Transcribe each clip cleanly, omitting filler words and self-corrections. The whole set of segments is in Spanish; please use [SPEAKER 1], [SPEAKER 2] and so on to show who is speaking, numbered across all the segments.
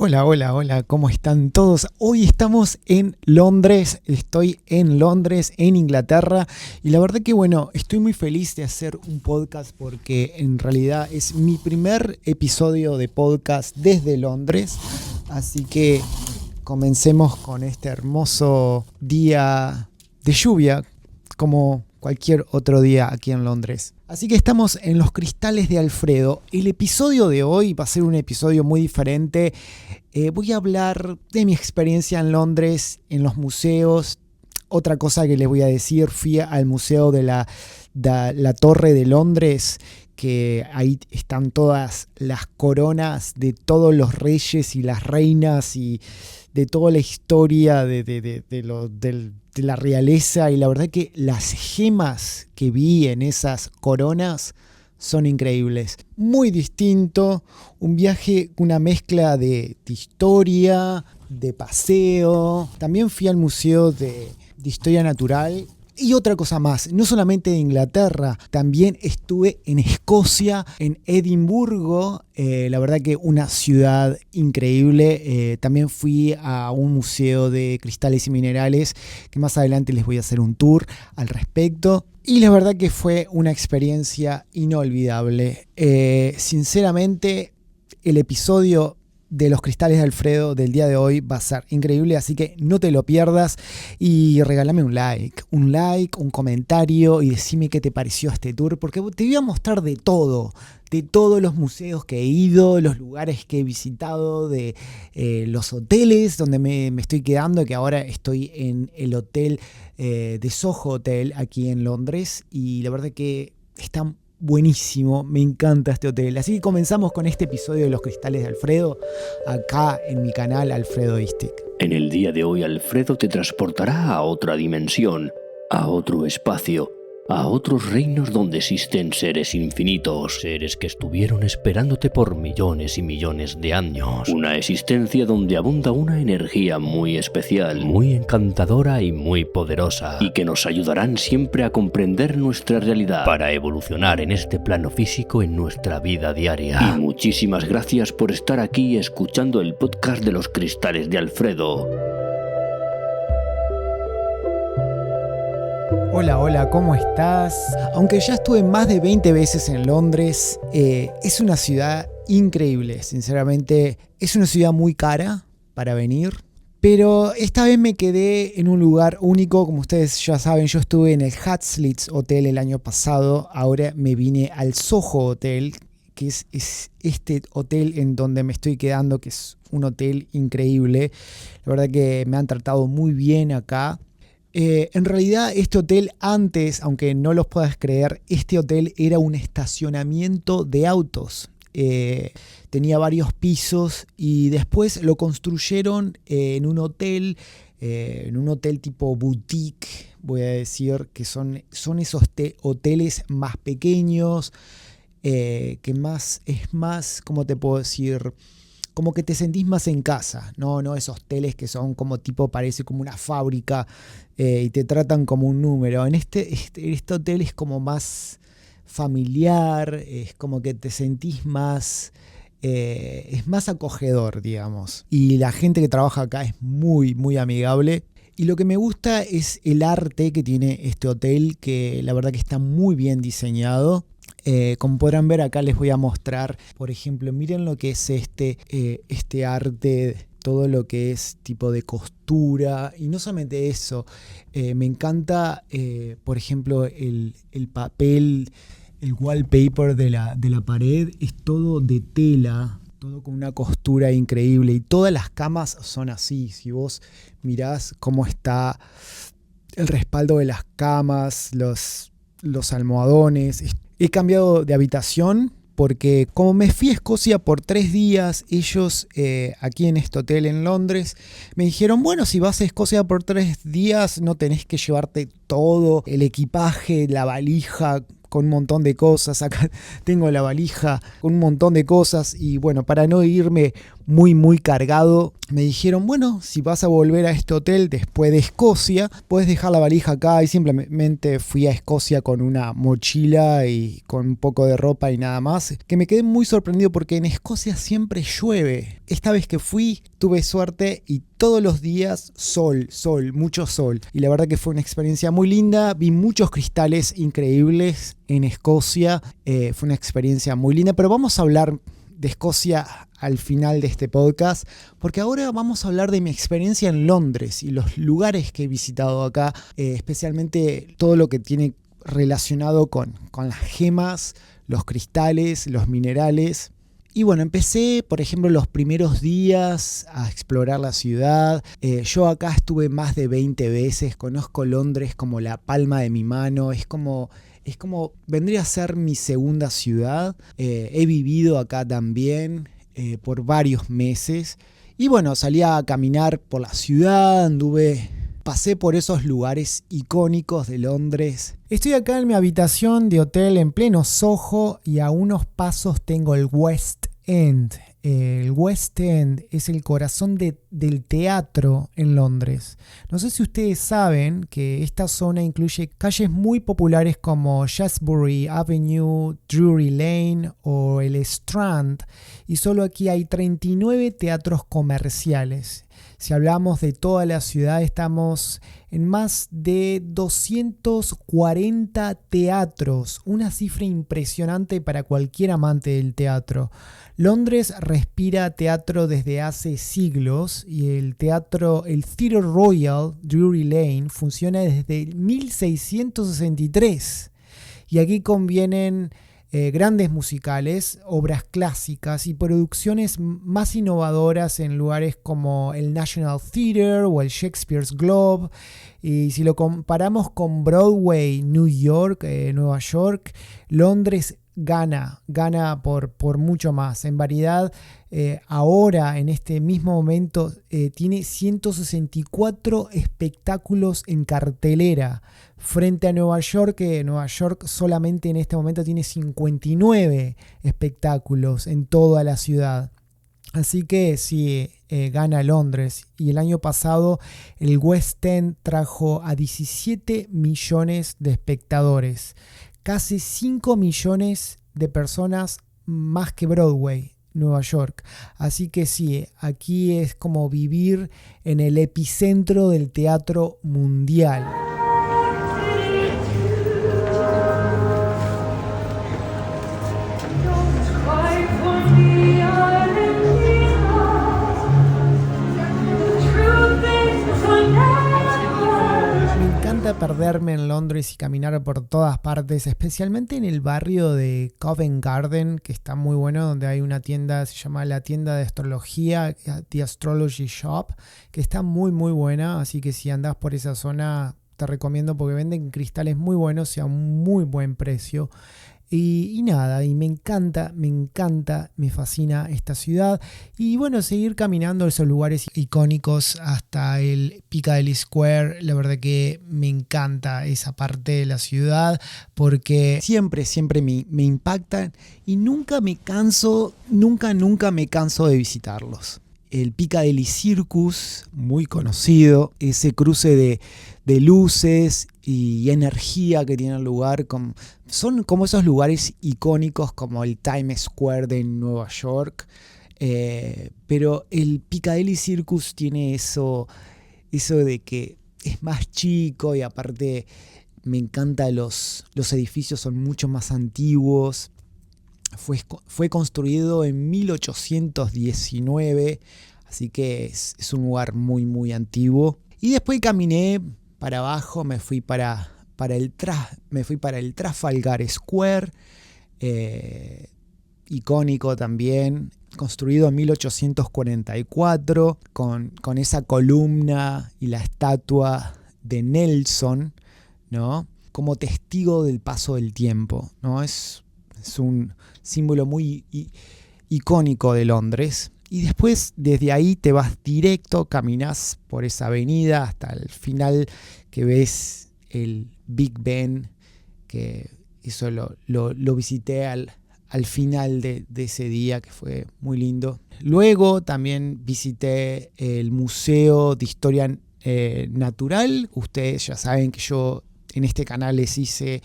[SPEAKER 1] Hola, hola, hola, ¿cómo están todos? Hoy estamos en Londres, estoy en Londres, en Inglaterra, y la verdad que estoy muy feliz de hacer un podcast porque en realidad es mi primer episodio de podcast desde Londres, así que comencemos con este hermoso día de lluvia, como cualquier otro día aquí en Londres. Así que estamos en los Cristales de Alfredo. El episodio de hoy va a ser un episodio muy diferente. Voy a hablar de mi experiencia en Londres, en los museos. Otra cosa que les voy a decir, fui al museo de la Torre de Londres, que ahí están todas las coronas de todos los reyes y las reinas y de toda la historia de la realeza, y la verdad que las gemas que vi en esas coronas son increíbles. Muy distinto, un viaje, una mezcla de historia, de paseo. También fui al Museo de Historia Natural. Y otra cosa más, no solamente de Inglaterra, también estuve en Escocia, en Edimburgo, la verdad que una ciudad increíble. También fui a un museo de cristales y minerales, que más adelante les voy a hacer un tour al respecto. Y la verdad que fue una experiencia inolvidable. Sinceramente, el episodio de los Cristales de Alfredo del día de hoy va a ser increíble, así que no te lo pierdas y regálame un like, un comentario y decime qué te pareció este tour, porque te voy a mostrar de todos los museos que he ido, los lugares que he visitado, de los hoteles donde me estoy quedando, que ahora estoy en el hotel de Soho Hotel aquí en Londres, y la verdad que está buenísimo, me encanta este hotel. Así que comenzamos con este episodio de Los Cristales de Alfredo, acá en mi canal Alfredo Istic.
[SPEAKER 2] En el día de hoy, Alfredo te transportará a otra dimensión, a otro espacio, a otros reinos donde existen seres infinitos, seres que estuvieron esperándote por millones y millones de años. Una existencia donde abunda una energía muy especial, muy encantadora y muy poderosa, y que nos ayudarán siempre a comprender nuestra realidad para evolucionar en este plano físico en nuestra vida diaria. Y muchísimas gracias por estar aquí escuchando el podcast de los Cristales de Alfredo.
[SPEAKER 1] Hola, hola, ¿cómo estás? Aunque ya estuve más de 20 veces en Londres, es una ciudad increíble, sinceramente. Es una ciudad muy cara para venir, pero esta vez me quedé en un lugar único. Como ustedes ya saben, yo estuve en el Hatslits Hotel el año pasado, ahora me vine al Soho Hotel, que es este hotel en donde me estoy quedando, que es un hotel increíble. La verdad que me han tratado muy bien acá. En realidad este hotel antes, aunque no los puedas creer, este hotel era un estacionamiento de autos. Tenía varios pisos y después lo construyeron en un hotel tipo boutique, voy a decir, que son esos hoteles más pequeños, que es más, ¿cómo te puedo decir? Como que te sentís más en casa, no esos hoteles que son como tipo, parece como una fábrica, y te tratan como un número. En este hotel es como más familiar, es como que te sentís más, es más acogedor, digamos. Y la gente que trabaja acá es muy, muy amigable. Y lo que me gusta es el arte que tiene este hotel, que la verdad que está muy bien diseñado. Como podrán ver acá, les voy a mostrar, por ejemplo, miren lo que es este arte, todo lo que es tipo de costura, y no solamente eso, me encanta, por ejemplo, el papel, el wallpaper de la pared, es todo de tela, todo con una costura increíble, y todas las camas son así. Si vos mirás cómo está el respaldo de las camas, los almohadones. He cambiado de habitación porque como me fui a Escocia por 3 días, ellos aquí en este hotel en Londres me dijeron, bueno, si vas a Escocia por 3 días no tenés que llevarte todo el equipaje, la valija con un montón de cosas. Acá tengo la valija con un montón de cosas, y bueno, para no irme muy muy cargado. Me dijeron, bueno, si vas a volver a este hotel después de Escocia, puedes dejar la valija acá, y simplemente fui a Escocia con una mochila y con un poco de ropa y nada más, que me quedé muy sorprendido porque en Escocia siempre llueve. Esta vez que fui tuve suerte y todos los días sol, mucho sol, y la verdad que fue una experiencia muy linda. Vi muchos cristales increíbles en Escocia, fue una experiencia muy linda, pero vamos a hablar de Escocia al final de este podcast, porque ahora vamos a hablar de mi experiencia en Londres y los lugares que he visitado acá, especialmente todo lo que tiene relacionado con las gemas, los cristales, los minerales. Y bueno, empecé, por ejemplo, los primeros días a explorar la ciudad. Yo acá estuve más de 20 veces, conozco Londres como la palma de mi mano, es como vendría a ser mi segunda ciudad. He vivido acá también por varios meses. Y bueno, salí a caminar por la ciudad, pasé por esos lugares icónicos de Londres. Estoy acá en mi habitación de hotel en pleno Soho y a unos pasos tengo el West End. El West End es el corazón del teatro en Londres. No sé si ustedes saben que esta zona incluye calles muy populares como Shaftesbury Avenue, Drury Lane o el Strand, y solo aquí hay 39 teatros comerciales. Si hablamos de toda la ciudad, estamos en más de 240 teatros, una cifra impresionante para cualquier amante del teatro. Londres respira teatro desde hace siglos y el Theatre Royal Drury Lane funciona desde 1663. Y aquí convienen grandes musicales, obras clásicas y producciones más innovadoras en lugares como el National Theatre o el Shakespeare's Globe. Y si lo comparamos con Broadway, Nueva York, Londres gana por mucho más. En variedad, ahora en este mismo momento tiene 164 espectáculos en cartelera frente a Nueva York, que Nueva York solamente en este momento tiene 59 espectáculos en toda la ciudad. Así que sí, gana Londres. Y el año pasado el West End trajo a 17 millones de espectadores. Casi 5 millones de personas más que Broadway, Nueva York. Así que sí, aquí es como vivir en el epicentro del teatro mundial. Perderme en Londres y caminar por todas partes, especialmente en el barrio de Covent Garden, que está muy bueno, donde hay una tienda, se llama la tienda de astrología, The Astrology Shop, que está muy muy buena. Así que si andás por esa zona te recomiendo, porque venden cristales muy buenos y a un muy buen precio. Y nada, y me encanta, me fascina esta ciudad. Y bueno, seguir caminando esos lugares icónicos hasta el Piccadilly Square. La verdad que me encanta esa parte de la ciudad, porque siempre me impactan y nunca me canso de visitarlos. El Piccadilly Circus, muy conocido, ese cruce de luces y energía que tiene el lugar, son como esos lugares icónicos como el Times Square de Nueva York, pero el Piccadilly Circus tiene eso de que es más chico, y aparte me encanta los edificios, son mucho más antiguos. Fue construido en 1819, así que es un lugar muy muy antiguo. Y después caminé para abajo, me fui para el Trafalgar Square, icónico también, construido en 1844, con esa columna y la estatua de Nelson, ¿no? Como testigo del paso del tiempo, ¿no? Es un símbolo muy icónico de Londres. Y después desde ahí te vas directo, caminás por esa avenida hasta el final, que ves el Big Ben, que eso lo visité al al final de ese día, que fue muy lindo. Luego también visité el Museo de Historia Natural. Ustedes ya saben que yo en este canal les hice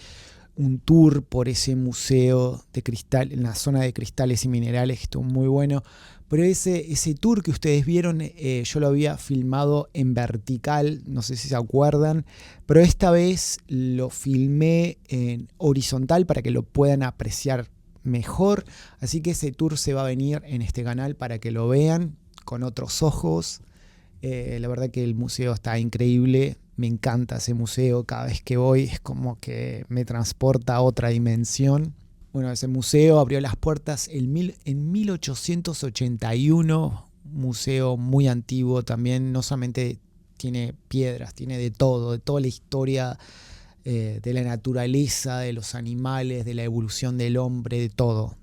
[SPEAKER 1] un tour por ese museo de cristal, en la zona de cristales y minerales, que estuvo muy bueno. Pero ese tour que ustedes vieron, yo lo había filmado en vertical, no sé si se acuerdan, pero esta vez lo filmé en horizontal para que lo puedan apreciar mejor. Así que ese tour se va a venir en este canal para que lo vean con otros ojos. La verdad que el museo está increíble, me encanta ese museo, cada vez que voy es como que me transporta a otra dimensión. Bueno, ese museo abrió las puertas en 1881, museo muy antiguo también, no solamente tiene piedras, tiene de toda la historia de la naturaleza, de los animales, de la evolución del hombre, de todo,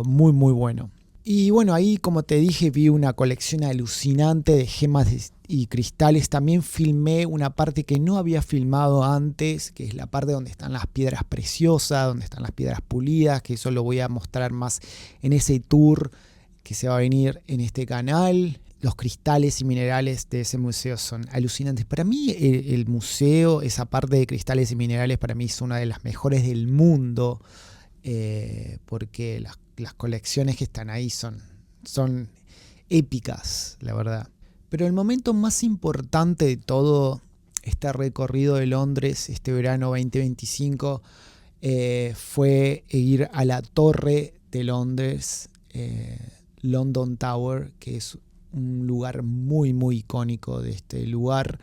[SPEAKER 1] muy muy bueno. Y bueno, ahí como te dije vi una colección alucinante de gemas y cristales. También filmé una parte que no había filmado antes, que es la parte donde están las piedras preciosas, donde están las piedras pulidas, que eso lo voy a mostrar más en ese tour que se va a venir en este canal. Los cristales y minerales de ese museo son alucinantes. Para mí el museo, esa parte de cristales y minerales, para mí es una de las mejores del mundo, porque las colecciones que están ahí son épicas, la verdad. Pero el momento más importante de todo este recorrido de Londres, este verano 2025, fue ir a la Torre de Londres, London Tower, que es un lugar muy muy icónico de este lugar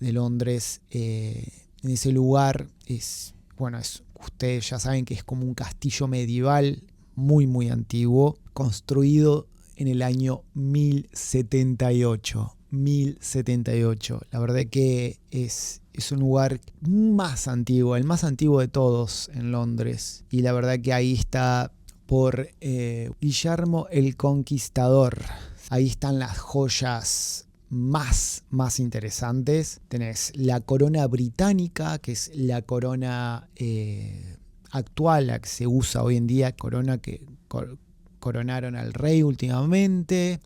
[SPEAKER 1] de Londres. En ese lugar ustedes ya saben que es como un castillo medieval muy muy antiguo, construido en el año 1078. La verdad que es un lugar más antiguo, el más antiguo de todos en Londres. Y la verdad que ahí está por Guillermo el Conquistador. Ahí están las joyas más interesantes. Tenés la corona británica, que es la corona actual, la que se usa hoy en día, corona que coronaron al rey últimamente.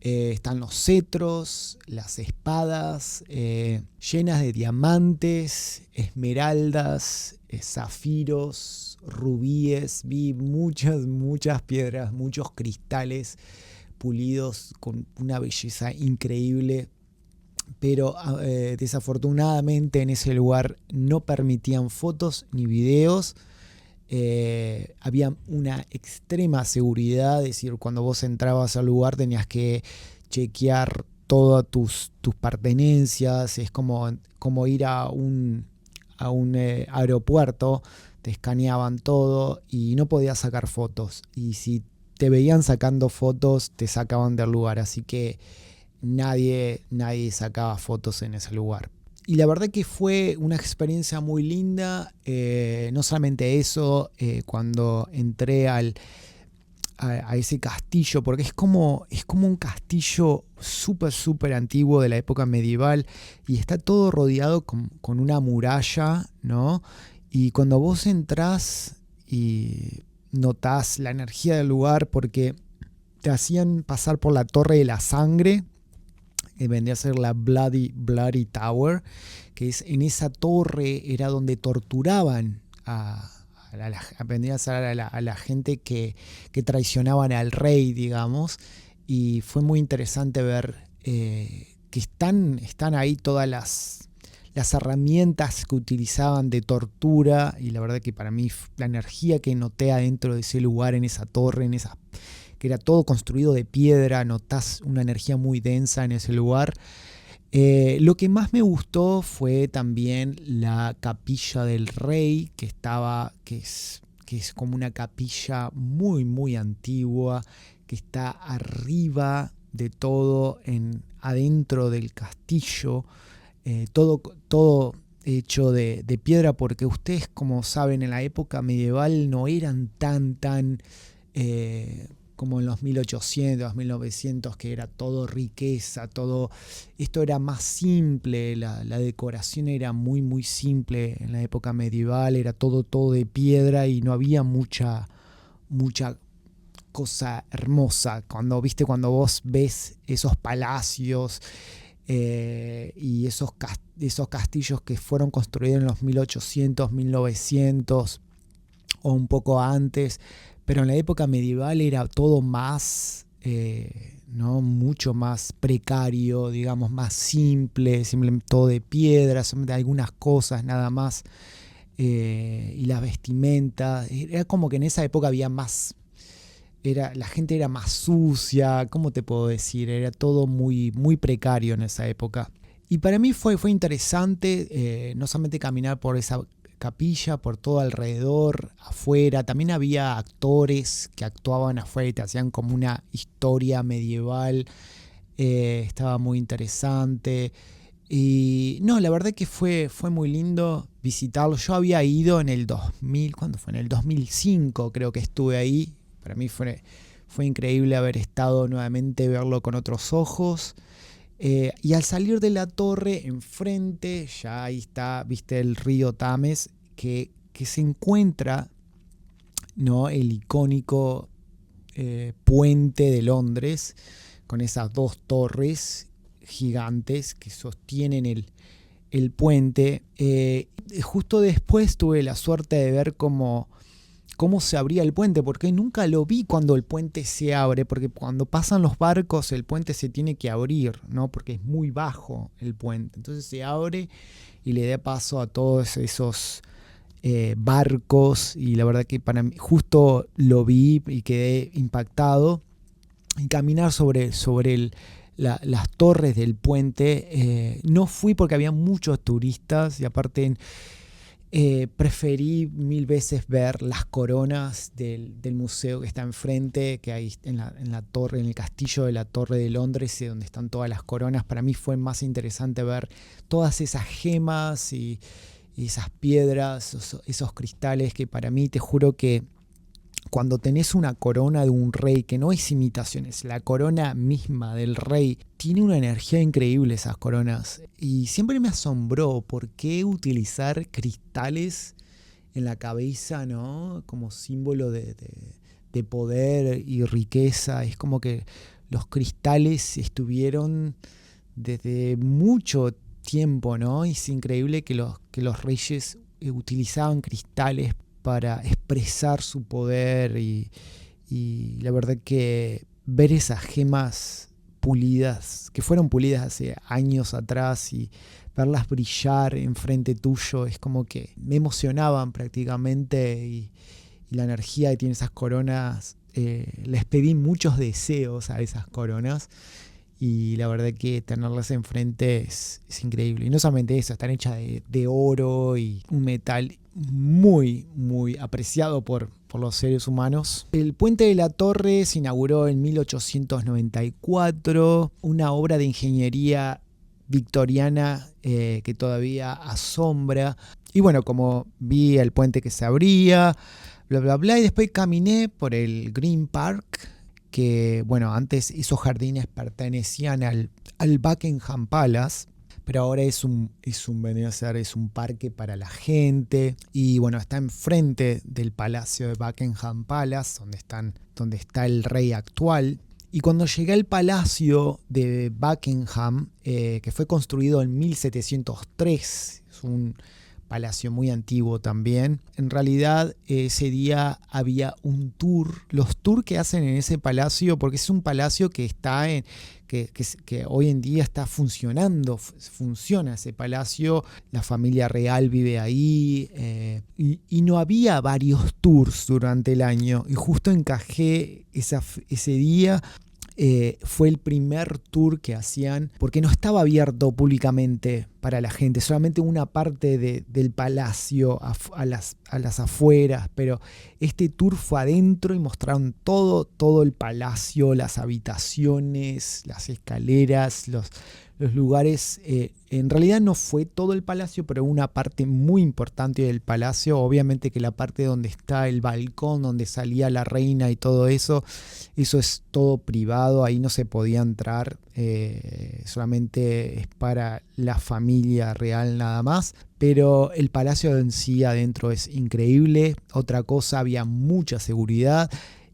[SPEAKER 1] Están los cetros, las espadas llenas de diamantes, esmeraldas, zafiros, rubíes. Vi muchas piedras, muchos cristales pulidos con una belleza increíble. Pero desafortunadamente en ese lugar no permitían fotos ni videos. Había una extrema seguridad, es decir, cuando vos entrabas al lugar tenías que chequear todas tus pertenencias. Es como ir a un aeropuerto, te escaneaban todo y no podías sacar fotos. Y si te veían sacando fotos, te sacaban del lugar. Así que nadie sacaba fotos en ese lugar. Y la verdad que fue una experiencia muy linda. No solamente eso, cuando entré a ese castillo, porque es como un castillo súper antiguo de la época medieval y está todo rodeado con una muralla, ¿no? Y cuando vos entrás y notás la energía del lugar, porque te hacían pasar por la Torre de la Sangre, que vendría a ser la Bloody Tower, que es en esa torre era donde torturaban a la gente que traicionaban al rey, digamos. Y fue muy interesante ver que están ahí todas las herramientas que utilizaban de tortura. Y la verdad que para mí la energía que noté adentro de ese lugar, en esa torre, que era todo construido de piedra, notás una energía muy densa en ese lugar. Lo que más me gustó fue también la capilla del rey, que es como una capilla muy antigua, que está arriba de todo, adentro del castillo, todo hecho de piedra, porque ustedes, como saben, en la época medieval no eran tan como en los 1800, 1900, que era todo riqueza, todo. Esto era más simple, la decoración era muy simple en la época medieval, era todo de piedra y no había mucha mucha cosa hermosa. Cuando vos ves esos palacios y esos castillos que fueron construidos en los 1800, 1900 o un poco antes, pero en la época medieval era todo más, ¿no? Mucho más precario, digamos, más simple, simplemente todo de piedra, solamente algunas cosas nada más, y las vestimentas. Era como que en esa época había más, la gente era más sucia, ¿cómo te puedo decir? Era todo muy, muy precario en esa época. Y para mí fue interesante no solamente caminar por esa capilla, por todo alrededor, afuera. También había actores que actuaban afuera y te hacían como una historia medieval. Estaba muy interesante. Y no, la verdad que fue muy lindo visitarlo. Yo había ido en el 2000, ¿cuándo fue? En el 2005 creo que estuve ahí. Para mí fue increíble haber estado nuevamente, verlo con otros ojos. Y al salir de la torre, enfrente, ya ahí está, viste el río Tames, que se encuentra, ¿no? El icónico puente de Londres, con esas dos torres gigantes que sostienen el puente. Justo después tuve la suerte de ver cómo se abría el puente, porque nunca lo vi cuando el puente se abre, porque cuando pasan los barcos el puente se tiene que abrir, ¿no? Porque es muy bajo el puente. Entonces se abre y le da paso a todos esos barcos, y la verdad que para mí justo lo vi y quedé impactado. Y caminar sobre las torres del puente, no fui porque había muchos turistas, y aparte preferí mil veces ver las coronas del museo que está enfrente, que hay en la torre, en el castillo de la Torre de Londres, donde están todas las coronas. Para mí fue más interesante ver todas esas gemas y esas piedras, esos cristales, que para mí, te juro que cuando tenés una corona de un rey, que no es imitación, es la corona misma del rey, tiene una energía increíble esas coronas. Y siempre me asombró por qué utilizar cristales en la cabeza, ¿no? Como símbolo de poder y riqueza. Es como que los cristales estuvieron desde mucho tiempo, ¿no? Y es increíble que los reyes utilizaban cristales para expresar su poder, y la verdad que ver esas gemas pulidas, que fueron pulidas hace años atrás, y verlas brillar enfrente tuyo, es como que me emocionaban prácticamente. Y la energía que tienen esas coronas, les pedí muchos deseos a esas coronas, y la verdad que tenerlas enfrente es increíble. Y no solamente eso, están hechas de oro y un metal muy, muy apreciado por los seres humanos. El puente de la Torre se inauguró en 1894, una obra de ingeniería victoriana que todavía asombra. Y bueno, como vi el puente que se abría, bla, bla, bla, y después caminé por el Green Park, que bueno, antes esos jardines pertenecían al Buckingham Palace, pero ahora es un parque para la gente. Y bueno, está enfrente del Palacio de Buckingham Palace, donde está el rey actual. Y cuando llegué al Palacio de Buckingham, que fue construido en 1703, es un palacio muy antiguo también. En realidad ese día había un tour, los tours que hacen en ese palacio, porque es un palacio que está que hoy en día está funcionando, funciona ese palacio, la familia real vive ahí, y no había varios tours durante el año, y justo encajé ese día. Fue el primer tour que hacían, porque no estaba abierto públicamente para la gente, solamente una parte del palacio a las afueras, pero este tour fue adentro y mostraron todo el palacio, las habitaciones, las escaleras, los lugares, en realidad no fue todo el palacio, pero una parte muy importante del palacio. Obviamente que la parte donde está el balcón, donde salía la reina y todo eso es todo privado, ahí no se podía entrar, solamente es para la familia real nada más. Pero el palacio en sí adentro es increíble. Otra cosa, había mucha seguridad.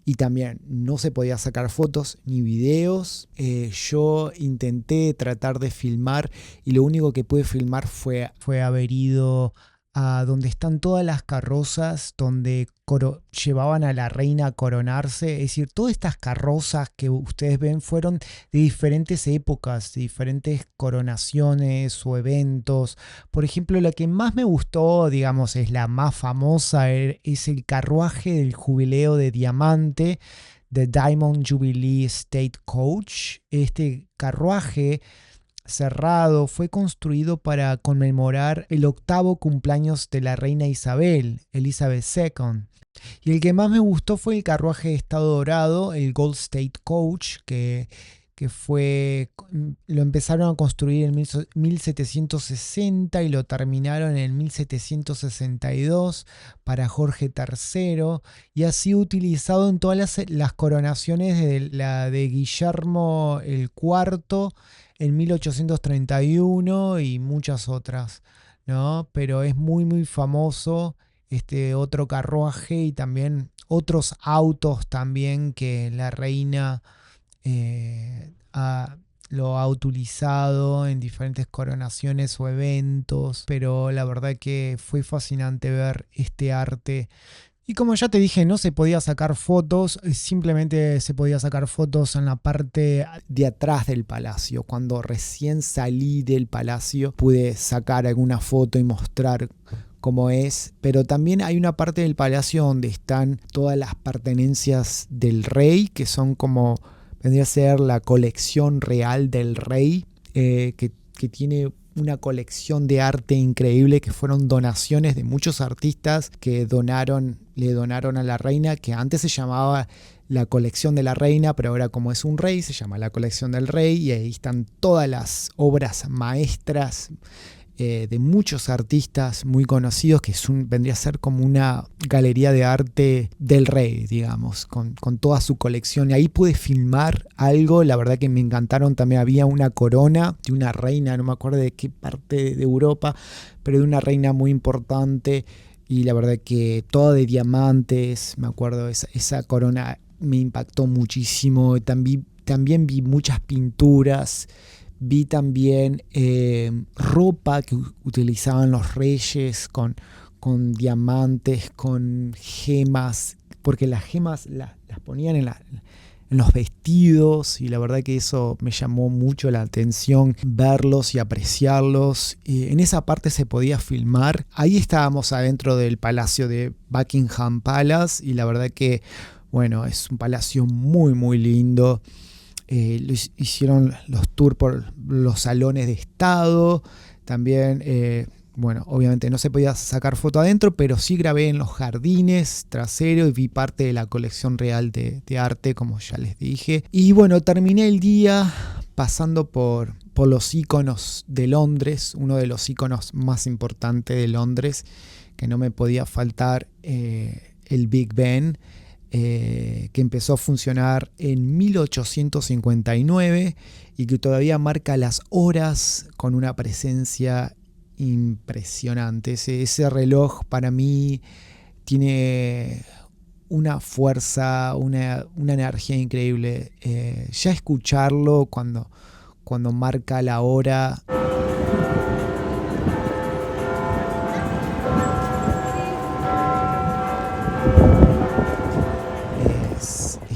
[SPEAKER 1] Y también no se podía sacar fotos ni videos. Yo intenté tratar de filmar y lo único que pude filmar fue haber ido a donde están todas las carrozas, donde llevaban a la reina a coronarse. Es decir, todas estas carrozas que ustedes ven fueron de diferentes épocas, de diferentes coronaciones o eventos. Por ejemplo, la que más me gustó, digamos, es la más famosa, es el carruaje del jubileo de diamante, The Diamond Jubilee State Coach. Este carruaje cerrado fue construido para conmemorar el 8º cumpleaños de la reina Isabel, Elizabeth II. Y el que más me gustó fue el carruaje de estado dorado, el Gold State Coach, que lo empezaron a construir en 1760 y lo terminaron en 1762 para Jorge III, y ha sido utilizado en todas las coronaciones de la de Guillermo el IV en 1831 y muchas otras, ¿no? Pero es muy muy famoso este otro carruaje y también otros autos también que la reina lo ha utilizado en diferentes coronaciones o eventos, pero la verdad que fue fascinante ver este arte. Y como ya te dije, no se podía sacar fotos, simplemente se podía sacar fotos en la parte de atrás del palacio. Cuando recién salí del palacio pude sacar alguna foto y mostrar cómo es, pero también hay una parte del palacio donde están todas las pertenencias del rey, que son como, vendría a ser la colección real del rey, que tiene una colección de arte increíble, que fueron donaciones de muchos artistas que le donaron a la reina, que antes se llamaba la colección de la reina, pero ahora como es un rey se llama la colección del rey, y ahí están todas las obras maestras de muchos artistas muy conocidos, que vendría a ser como una galería de arte del rey, digamos, con toda su colección. Y ahí pude filmar algo, la verdad que me encantaron. También había una corona de una reina, no me acuerdo de qué parte de Europa, pero de una reina muy importante, y la verdad que toda de diamantes. Me acuerdo, esa corona me impactó muchísimo. También vi muchas pinturas. Vi también ropa que utilizaban los reyes con diamantes, con gemas, porque las gemas las ponían en los vestidos, y la verdad que eso me llamó mucho la atención, verlos y apreciarlos. En esa parte se podía filmar. Ahí estábamos adentro del palacio de Buckingham Palace, y la verdad que, bueno, es un palacio muy muy lindo. Hicieron los tours por los salones de estado. También, bueno, obviamente no se podía sacar foto adentro, pero sí grabé en los jardines traseros y vi parte de la colección real de arte, como ya les dije. Y bueno, terminé el día pasando por los iconos de Londres, uno de los iconos más importantes de Londres, que no me podía faltar, el Big Ben. Que empezó a funcionar en 1859 y que todavía marca las horas con una presencia impresionante. Ese reloj para mí tiene una fuerza, una energía increíble. Ya escucharlo cuando marca la hora.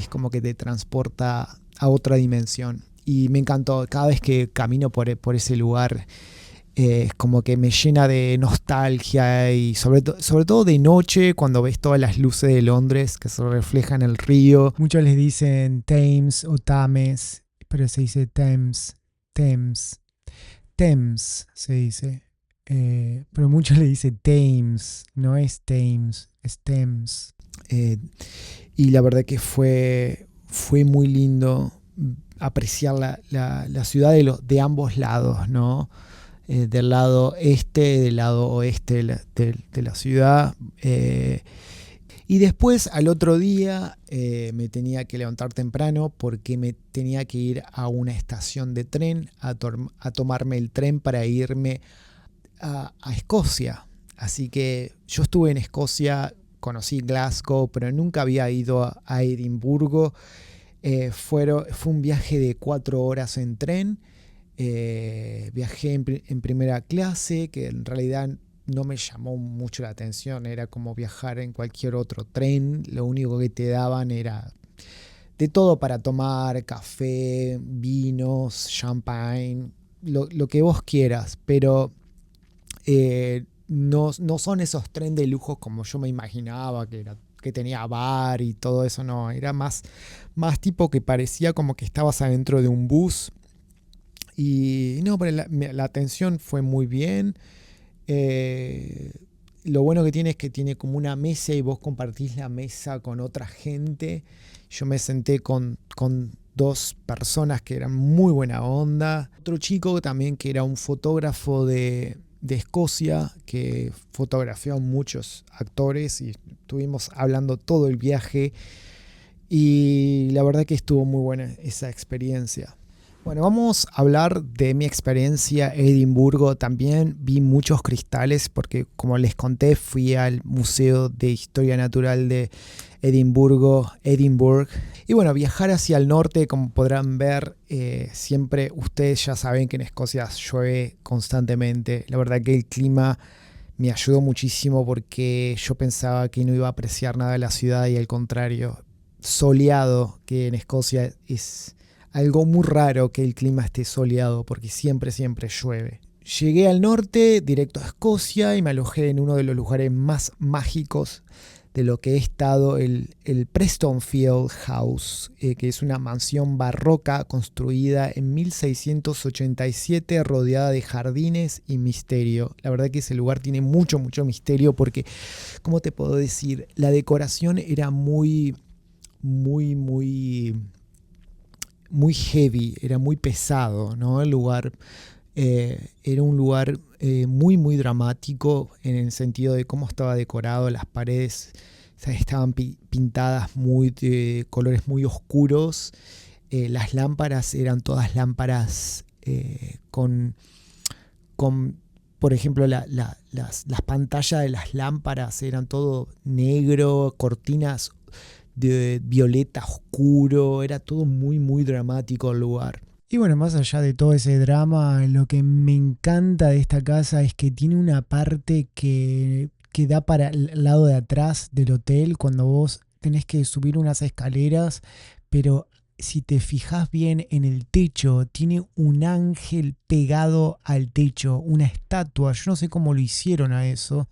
[SPEAKER 1] Como que te transporta a otra dimensión, y me encantó. Cada vez que camino por ese lugar, es como que me llena de nostalgia, y sobre todo de noche, cuando ves todas las luces de Londres que se reflejan en el río. Muchos les dicen Thames o Thames, pero se dice Thames se dice, pero muchos le dicen Thames, no es Thames, es Thames. Y la verdad que fue muy lindo apreciar la ciudad de ambos lados, ¿no? Del lado este, del lado oeste de la ciudad. Y después al otro día me tenía que levantar temprano porque me tenía que ir a una estación de tren a tomarme el tren para irme a Escocia. Así que yo estuve en Escocia, conocí Glasgow, pero nunca había ido a Edimburgo. Fue un viaje de 4 horas en tren. Viajé en primera clase, que en realidad no me llamó mucho la atención. Era como viajar en cualquier otro tren. Lo único que te daban era de todo para tomar: café, vinos, champagne, lo que vos quieras. Pero no son esos trenes de lujo como yo me imaginaba, que tenía bar y todo eso. No, era más tipo que parecía como que estabas adentro de un bus. Y no, pero la atención fue muy bien. Lo bueno que tiene es que tiene como una mesa y vos compartís la mesa con otra gente. Yo me senté con 2 personas que eran muy buena onda. Otro chico también que era un fotógrafo de Escocia, que fotografió a muchos actores, y estuvimos hablando todo el viaje. Y la verdad que estuvo muy buena esa experiencia. Bueno, vamos a hablar de mi experiencia en Edimburgo. También vi muchos cristales porque, como les conté, fui al Museo de Historia Natural de Edimburgo, Edinburgh. Y bueno, viajar hacia el norte, como podrán ver, siempre ustedes ya saben que en Escocia llueve constantemente. La verdad que el clima me ayudó muchísimo porque yo pensaba que no iba a apreciar nada de la ciudad, y al contrario, soleado, que en Escocia es algo muy raro que el clima esté soleado porque siempre llueve. Llegué al norte, directo a Escocia, y me alojé en uno de los lugares más mágicos de lo que he estado, el Prestonfield House, que es una mansión barroca construida en 1687, rodeada de jardines y misterio. La verdad que ese lugar tiene mucho misterio porque, ¿cómo te puedo decir? La decoración era muy heavy, era muy pesado, ¿no? El lugar era un lugar muy dramático en el sentido de cómo estaba decorado. Las paredes, o sea, estaban pintadas de colores muy oscuros. Las lámparas eran todas lámparas con por ejemplo, las pantallas de las lámparas eran todo negro, cortinas de violeta oscuro. Era todo muy dramático el lugar. Y bueno, más allá de todo ese drama, lo que me encanta de esta casa es que tiene una parte que da para el lado de atrás del hotel, cuando vos tenés que subir unas escaleras, pero si te fijas bien en el techo, tiene un ángel pegado al techo, una estatua. Yo no sé cómo lo hicieron a eso,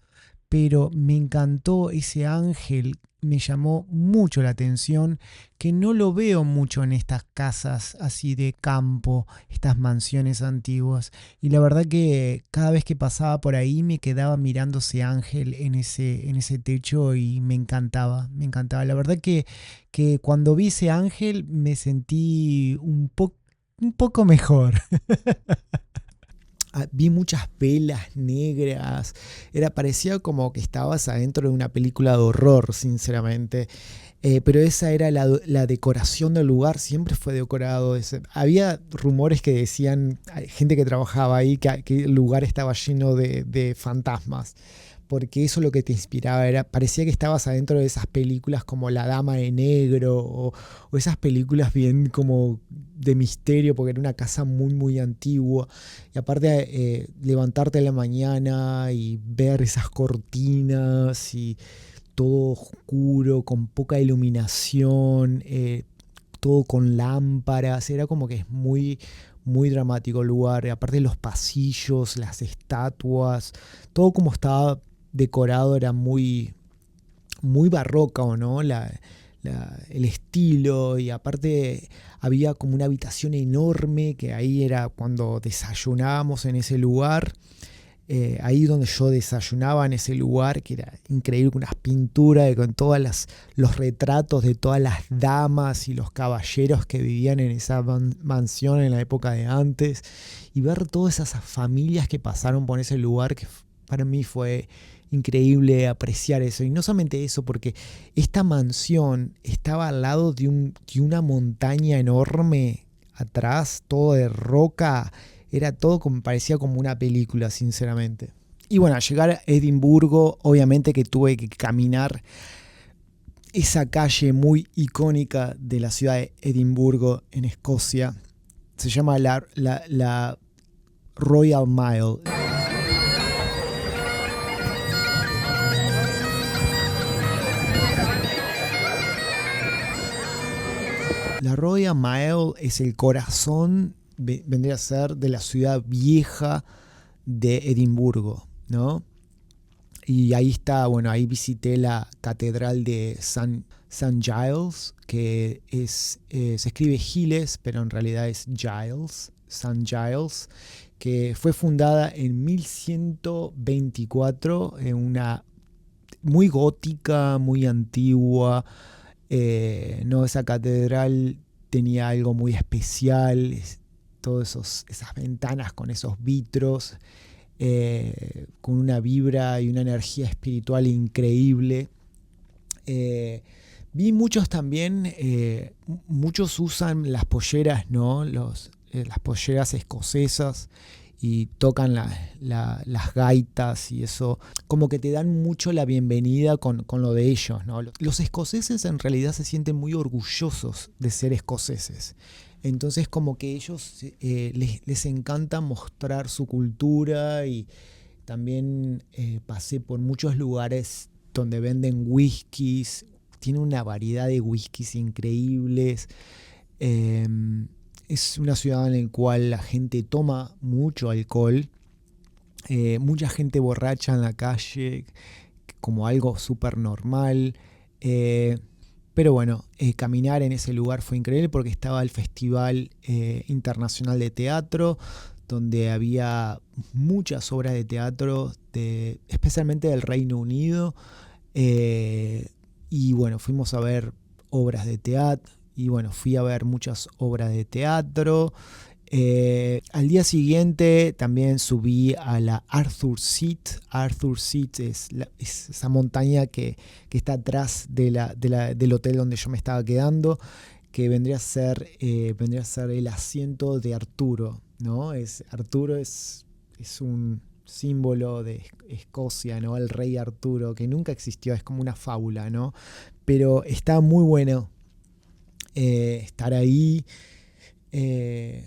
[SPEAKER 1] pero me encantó ese ángel. Me llamó mucho la atención, que no lo veo mucho en estas casas así de campo, estas mansiones antiguas. Y la verdad que cada vez que pasaba por ahí me quedaba mirando ese ángel en ese techo, y me encantaba. La verdad que cuando vi ese ángel me sentí un poco mejor. Vi muchas velas negras. Parecía como que estabas adentro de una película de horror, sinceramente. Pero esa era la decoración del lugar. Siempre fue decorado. Había rumores que decían, gente que trabajaba ahí, que el lugar estaba lleno de fantasmas, porque eso lo que te inspiraba parecía que estabas adentro de esas películas como La Dama de Negro, o esas películas bien como de misterio, porque era una casa muy antigua. Y aparte, levantarte en la mañana y ver esas cortinas y todo oscuro, con poca iluminación, todo con lámparas. Era como que es muy dramático el lugar. Y aparte, los pasillos, las estatuas, todo como estaba decorado era muy barroco, ¿no? El estilo. Y aparte había como una habitación enorme, que ahí era cuando desayunábamos en ese lugar. ahí donde yo desayunaba en ese lugar, que era increíble, con unas pinturas, con todos los retratos de todas las damas y los caballeros que vivían en esa mansión en la época de antes, y ver todas esas familias que pasaron por ese lugar, que para mí fue increíble apreciar eso. Y no solamente eso, porque esta mansión estaba al lado de una montaña enorme atrás, todo de roca. Era todo como, parecía como una película, sinceramente. Y bueno, al llegar a Edimburgo, obviamente que tuve que caminar esa calle muy icónica de la ciudad de Edimburgo, en Escocia. Se llama la Royal Mile. La Royal Mile es el corazón, vendría a ser, de la ciudad vieja de Edimburgo, ¿no? Y ahí está, bueno, ahí visité la catedral de St. Giles, que se escribe Giles, pero en realidad es Giles, St. Giles, que fue fundada en 1124, una muy gótica, muy antigua. No, esa catedral tenía algo muy especial, todas esas ventanas con esos vitros, con una vibra y una energía espiritual increíble. Vi muchos también, muchos usan las polleras, ¿no? Las polleras escocesas, y tocan las gaitas y eso, como que te dan mucho la bienvenida con lo de ellos, ¿no? Los escoceses en realidad se sienten muy orgullosos de ser escoceses. Entonces como que ellos les encanta mostrar su cultura, y también pasé por muchos lugares donde venden whiskies. Tiene una variedad de whiskies increíbles. Es una ciudad en la cual la gente toma mucho alcohol. Mucha gente borracha en la calle, como algo súper normal. Pero bueno, caminar en ese lugar fue increíble, porque estaba el Festival Internacional de Teatro, donde había muchas obras de teatro, especialmente del Reino Unido. Y bueno, fuimos a ver obras de teatro. Y bueno, fui a ver muchas obras de teatro. Al día siguiente también subí a la Arthur Seat. Arthur Seat es esa montaña que está atrás del hotel donde yo me estaba quedando, que vendría a ser el asiento de Arturo, ¿no? Arturo es un símbolo de Escocia, ¿no? El rey Arturo, que nunca existió, es como una fábula, ¿no? Pero está muy bueno estar ahí, que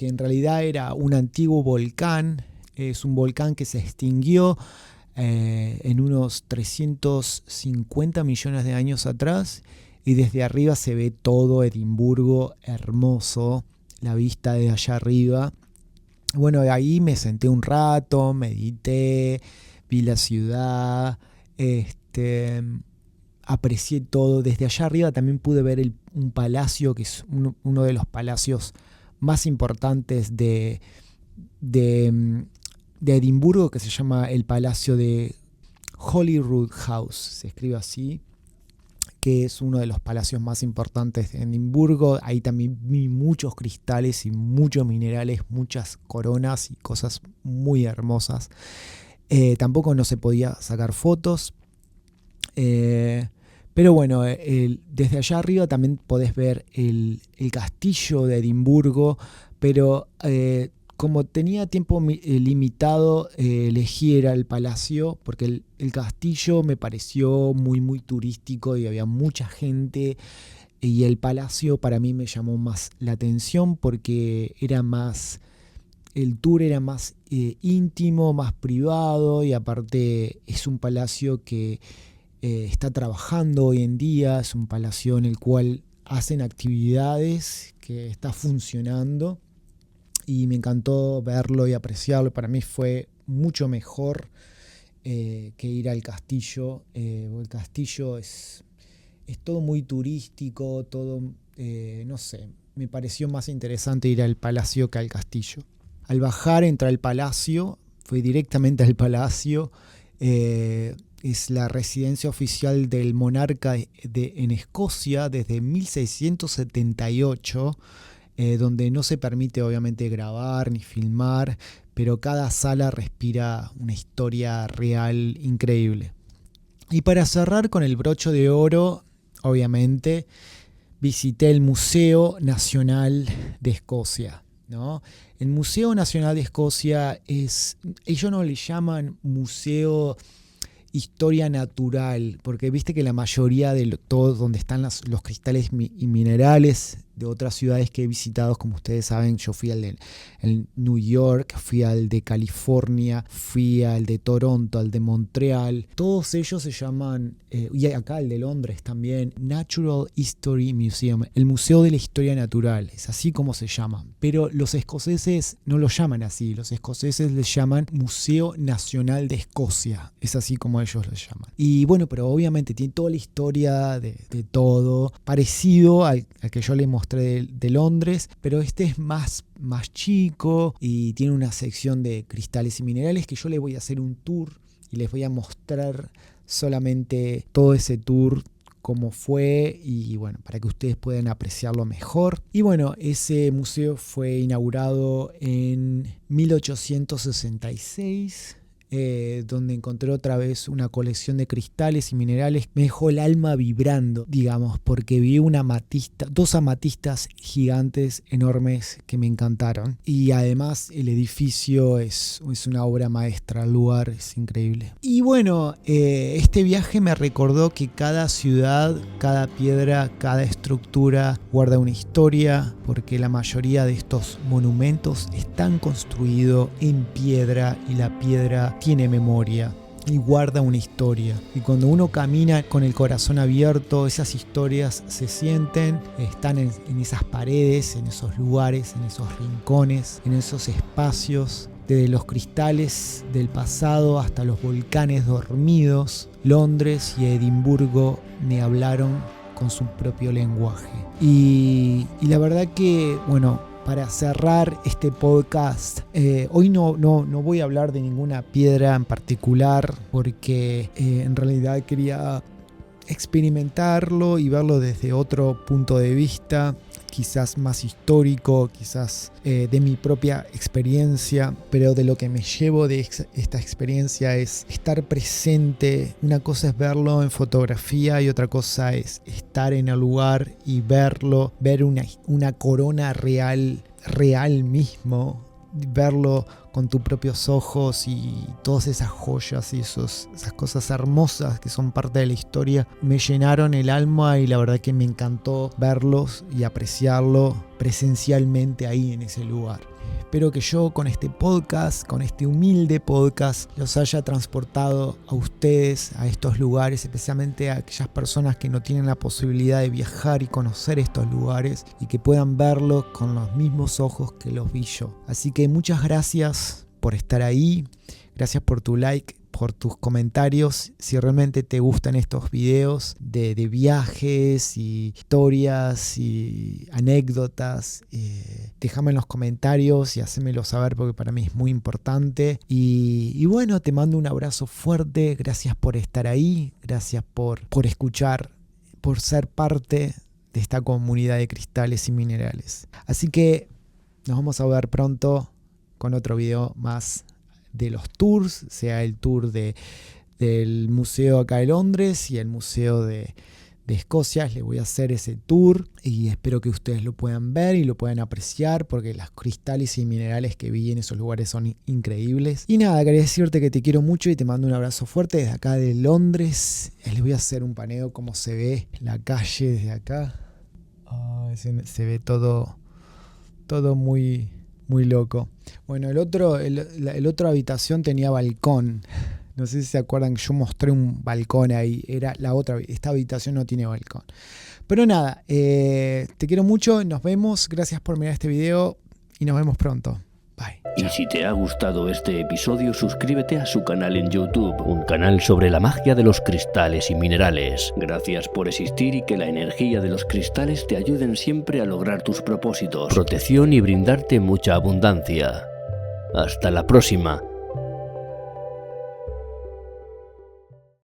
[SPEAKER 1] en realidad era un antiguo volcán. Es un volcán que se extinguió en unos 350 millones de años atrás, y desde arriba se ve todo Edimburgo hermoso, la vista de allá arriba. Bueno, ahí me senté un rato, medité, vi la ciudad, aprecié todo. Desde allá arriba también pude ver un palacio, que es uno de los palacios más importantes de Edimburgo, que se llama el Palacio de Holyrood House, se escribe así, que es uno de los palacios más importantes de Edimburgo. Ahí también vi muchos cristales y muchos minerales, muchas coronas y cosas muy hermosas. Tampoco no se podía sacar fotos. Pero bueno, desde allá arriba también podés ver el castillo de Edimburgo, pero como tenía tiempo limitado, elegí el palacio, porque el castillo me pareció muy, muy turístico y había mucha gente, y el palacio para mí me llamó más la atención, porque el tour era más íntimo, más privado, y aparte es un palacio que está trabajando hoy en día, es un palacio en el cual hacen actividades, que está funcionando, y me encantó verlo y apreciarlo. Para mí fue mucho mejor que ir al castillo. El castillo es todo muy turístico, todo, no sé, me pareció más interesante ir al palacio que al castillo. Al bajar, entré al palacio, fui directamente al palacio. Es la residencia oficial del monarca en Escocia desde 1678, donde no se permite obviamente grabar ni filmar, pero cada sala respira una historia real increíble. Y para cerrar con el broche de oro, obviamente, visité el Museo Nacional de Escocia, ¿no? El Museo Nacional de Escocia ellos no le llaman museo historia natural, porque viste que la mayoría de todo donde están los cristales y minerales de otras ciudades que he visitado, como ustedes saben, yo fui al de New York, fui al de California, fui al de Toronto, al de Montreal. Todos ellos se llaman, y acá el de Londres también, Natural History Museum, el Museo de la Historia Natural, es así como se llaman. Pero los escoceses no lo llaman así, los escoceses les llaman Museo Nacional de Escocia, es así como ellos lo llaman. Y bueno, pero obviamente tiene toda la historia de todo, parecido al que yo les mostré de Londres, pero este es más chico y tiene una sección de cristales y minerales que yo les voy a hacer un tour y les voy a mostrar solamente todo ese tour, cómo fue y bueno, para que ustedes puedan apreciarlo mejor. Y bueno, ese museo fue inaugurado en 1866. Donde encontré otra vez una colección de cristales y minerales. Me dejó el alma vibrando, digamos, porque vi dos amatistas gigantes enormes que me encantaron. Y además el edificio es una obra maestra, el lugar es increíble. Y bueno, este viaje me recordó que cada ciudad, cada piedra, cada estructura guarda una historia, porque la mayoría de estos monumentos están construidos en piedra y la piedra tiene memoria y guarda una historia. Y cuando uno camina con el corazón abierto, esas historias se sienten, están en esas paredes, en esos lugares, en esos rincones, en esos espacios. Desde los cristales del pasado hasta los volcanes dormidos, Londres y Edimburgo me hablaron con su propio lenguaje. Y la verdad que, bueno, para cerrar este podcast, hoy no voy a hablar de ninguna piedra en particular, porque en realidad quería experimentarlo y verlo desde otro punto de vista, quizás más histórico, quizás de mi propia experiencia, pero de lo que me llevo de esta experiencia es estar presente. Una cosa es verlo en fotografía y otra cosa es estar en el lugar y verlo, ver una corona real mismo, verlo con tus propios ojos y todas esas joyas y esas cosas hermosas que son parte de la historia me llenaron el alma y la verdad que me encantó verlos y apreciarlo presencialmente ahí en ese lugar. Espero que yo con este podcast, con este humilde podcast, los haya transportado a ustedes a estos lugares, especialmente a aquellas personas que no tienen la posibilidad de viajar y conocer estos lugares y que puedan verlos con los mismos ojos que los vi yo. Así que muchas gracias por estar ahí, gracias por tu like, por tus comentarios. Si realmente te gustan estos videos de viajes y historias y anécdotas, déjame en los comentarios y hacémelo saber porque para mí es muy importante. Y bueno, te mando un abrazo fuerte. Gracias por estar ahí. Gracias por escuchar, por ser parte de esta comunidad de cristales y minerales. Así que nos vamos a ver pronto con otro video más de los tours, sea el tour del museo acá de Londres y el museo de Escocia. Les voy a hacer ese tour y espero que ustedes lo puedan ver y lo puedan apreciar porque los cristales y minerales que vi en esos lugares son increíbles. Y nada, quería decirte que te quiero mucho y te mando un abrazo fuerte desde acá de Londres. Les voy a hacer un paneo como se ve la calle desde acá. Se ve todo muy loco. Bueno, el otro habitación tenía balcón. No sé si se acuerdan que yo mostré un balcón ahí. Esta habitación no tiene balcón. Pero nada, te quiero mucho. Nos vemos. Gracias por mirar este video y nos vemos pronto. Bye.
[SPEAKER 2] Y si te ha gustado este episodio, suscríbete a su canal en YouTube, un canal sobre la magia de los cristales y minerales. Gracias por existir y que la energía de los cristales te ayuden siempre a lograr tus propósitos, protección y brindarte mucha abundancia. Hasta la próxima.